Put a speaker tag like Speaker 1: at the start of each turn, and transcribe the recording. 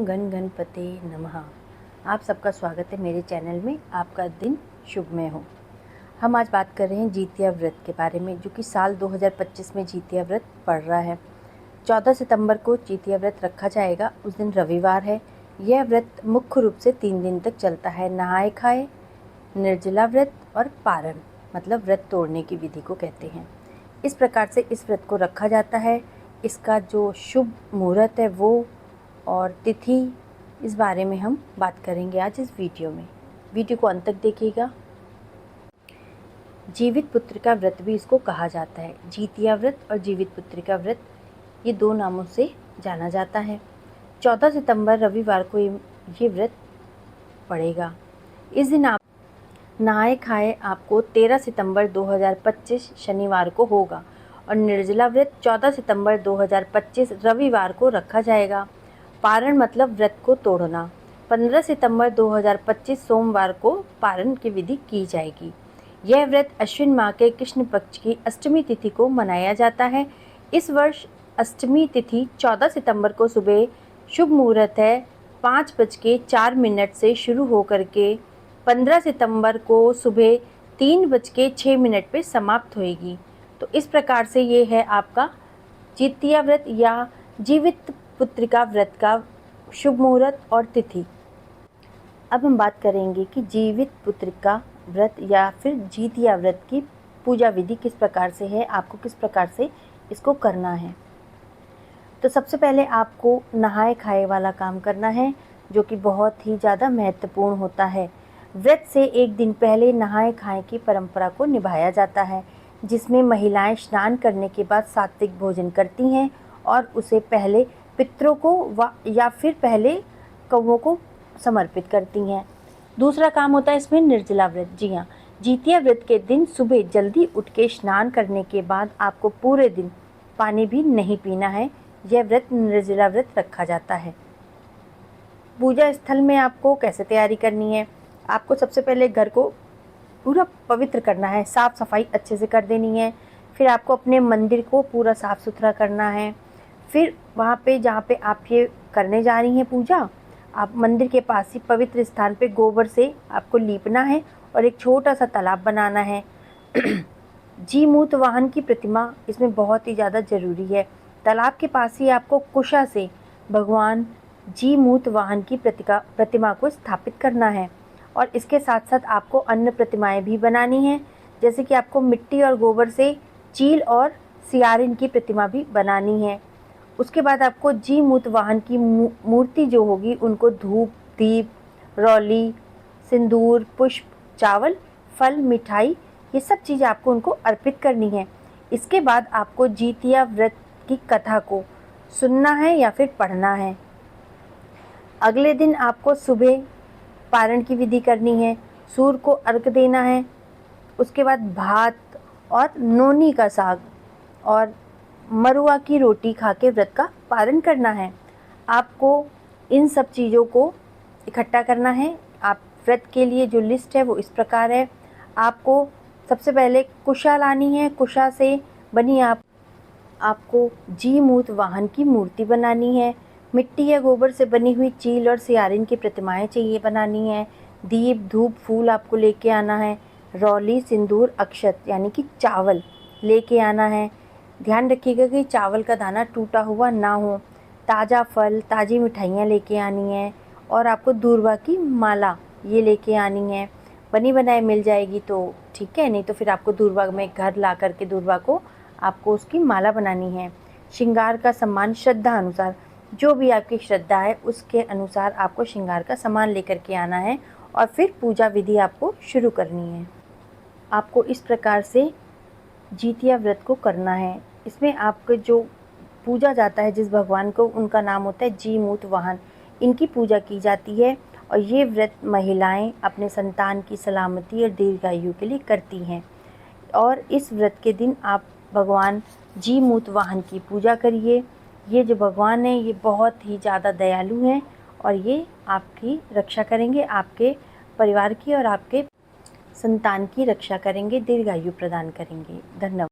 Speaker 1: ओम गण गणपते नमः। आप सबका स्वागत है मेरे चैनल में। आपका दिन शुभमय हो। हम आज बात कर रहे हैं जितिया व्रत के बारे में, जो कि साल 2025 में जितिया व्रत पड़ रहा है। 14 सितंबर को जितिया व्रत रखा जाएगा। उस दिन रविवार है। यह व्रत मुख्य रूप से 3 दिन तक चलता है। नहाए खाए, निर्जला व्रत और पारण, मतलब व्रत तोड़ने की विधि को कहते हैं। इस प्रकार से इस व्रत को रखा जाता है। इसका जो शुभ मुहूर्त है वो और तिथि, इस बारे में हम बात करेंगे आज इस वीडियो में। वीडियो को अंत तक देखिएगा। जीवित पुत्र का व्रत भी इसको कहा जाता है। जितिया व्रत और जीवित पुत्र का व्रत, ये 2 नामों से जाना जाता है। 14 सितंबर रविवार को ये व्रत पड़ेगा। इस दिन आप नहाए खाए आपको 13 सितंबर 2025 शनिवार को होगा और निर्जला व्रत 14 सितंबर 2025 रविवार को रखा जाएगा। पारण मतलब व्रत को तोड़ना 15 सितंबर 2025 सोमवार को पारण की विधि की जाएगी। यह व्रत अश्विन माह के कृष्ण पक्ष की अष्टमी तिथि को मनाया जाता है। इस वर्ष अष्टमी तिथि 14 सितंबर को सुबह शुभ मुहूर्त है 5:04 से शुरू होकर के 15 सितंबर को सुबह 3:06 पे समाप्त होएगी। तो इस प्रकार से ये है आपका जितिया व्रत या जीवित पुत्रिका व्रत का शुभ मुहूर्त और तिथि। अब हम बात करेंगे कि जीवित पुत्रिका व्रत या फिर जितिया व्रत की पूजा विधि किस प्रकार से है, आपको किस प्रकार से इसको करना है। तो सबसे पहले आपको नहाए खाए वाला काम करना है, जो कि बहुत ही ज़्यादा महत्वपूर्ण होता है। व्रत से एक दिन पहले नहाए खाए की परंपरा को निभाया जाता है, जिसमें महिलाएं स्नान करने के बाद सात्विक भोजन करती हैं और उसे पहले पितरों को या फिर पहले कौवों को समर्पित करती हैं। दूसरा काम होता है इसमें निर्जला व्रत। जी हाँ, जितिया व्रत के दिन सुबह जल्दी उठ के स्नान करने के बाद आपको पूरे दिन पानी भी नहीं पीना है। यह व्रत निर्जला व्रत रखा जाता है। पूजा स्थल में आपको कैसे तैयारी करनी है, आपको सबसे पहले घर को पूरा पवित्र करना है, साफ़ सफाई अच्छे से कर देनी है। फिर आपको अपने मंदिर को पूरा साफ़ सुथरा करना है। फिर वहाँ पे जहाँ पे आप ये करने जा रही हैं पूजा, आप मंदिर के पास ही पवित्र स्थान पे गोबर से आपको लीपना है और एक छोटा सा तालाब बनाना है। जीमूत वाहन की प्रतिमा इसमें बहुत ही ज़्यादा ज़रूरी है। तालाब के पास ही आपको कुशा से भगवान जीमूत वाहन की प्रतिमा को स्थापित करना है। और इसके साथ साथ आपको अन्य प्रतिमाएं भी बनानी हैं, जैसे कि आपको मिट्टी और गोबर से चील और सियारिन की प्रतिमा भी बनानी है। उसके बाद आपको जीमूत वाहन की मूर्ति जो होगी उनको धूप, दीप, रौली, सिंदूर, पुष्प, चावल, फल, मिठाई, ये सब चीज़ें आपको उनको अर्पित करनी है। इसके बाद आपको जितिया व्रत की कथा को सुनना है या फिर पढ़ना है। अगले दिन आपको सुबह पारण की विधि करनी है, सूर्य को अर्घ देना है। उसके बाद भात और नोनी का साग और मरुआ की रोटी खा के व्रत का पारण करना है। आपको इन सब चीज़ों को इकट्ठा करना है। आप व्रत के लिए जो लिस्ट है वो इस प्रकार है। आपको सबसे पहले कुशा लानी है। कुशा से बनी आपको जीमूत वाहन की मूर्ति बनानी है। मिट्टी या गोबर से बनी हुई चील और सियारिन की प्रतिमाएं चाहिए बनानी है। दीप, धूप, फूल आपको लेके आना है। रौली, सिंदूर, अक्षत यानी कि चावल लेके आना है। ध्यान रखिएगा कि चावल का दाना टूटा हुआ ना हो। ताज़ा फल, ताज़ी मिठाइयाँ लेके आनी है और आपको दूर्वा की माला ये लेके आनी है। बनी बनाई मिल जाएगी तो ठीक है, नहीं तो फिर आपको दूर्वा में घर ला करके दूर्वा को आपको उसकी माला बनानी है। श्रृंगार का सामान श्रद्धा अनुसार, जो भी आपकी श्रद्धा है उसके अनुसार आपको श्रृंगार का सामान लेकर के आना है और फिर पूजा विधि आपको शुरू करनी है। आपको इस प्रकार से जितिया व्रत को करना है। इसमें आपको जो पूजा जाता है जिस भगवान को, उनका नाम होता है जीमूत वाहन। इनकी पूजा की जाती है और ये व्रत महिलाएं अपने संतान की सलामती और दीर्घायु के लिए करती हैं। और इस व्रत के दिन आप भगवान जीमूत वाहन की पूजा करिए। ये जो भगवान हैं ये बहुत ही ज़्यादा दयालु हैं और ये आपकी रक्षा करेंगे, आपके परिवार की और आपके संतान की रक्षा करेंगे, दीर्घायु प्रदान करेंगे। धन्यवाद।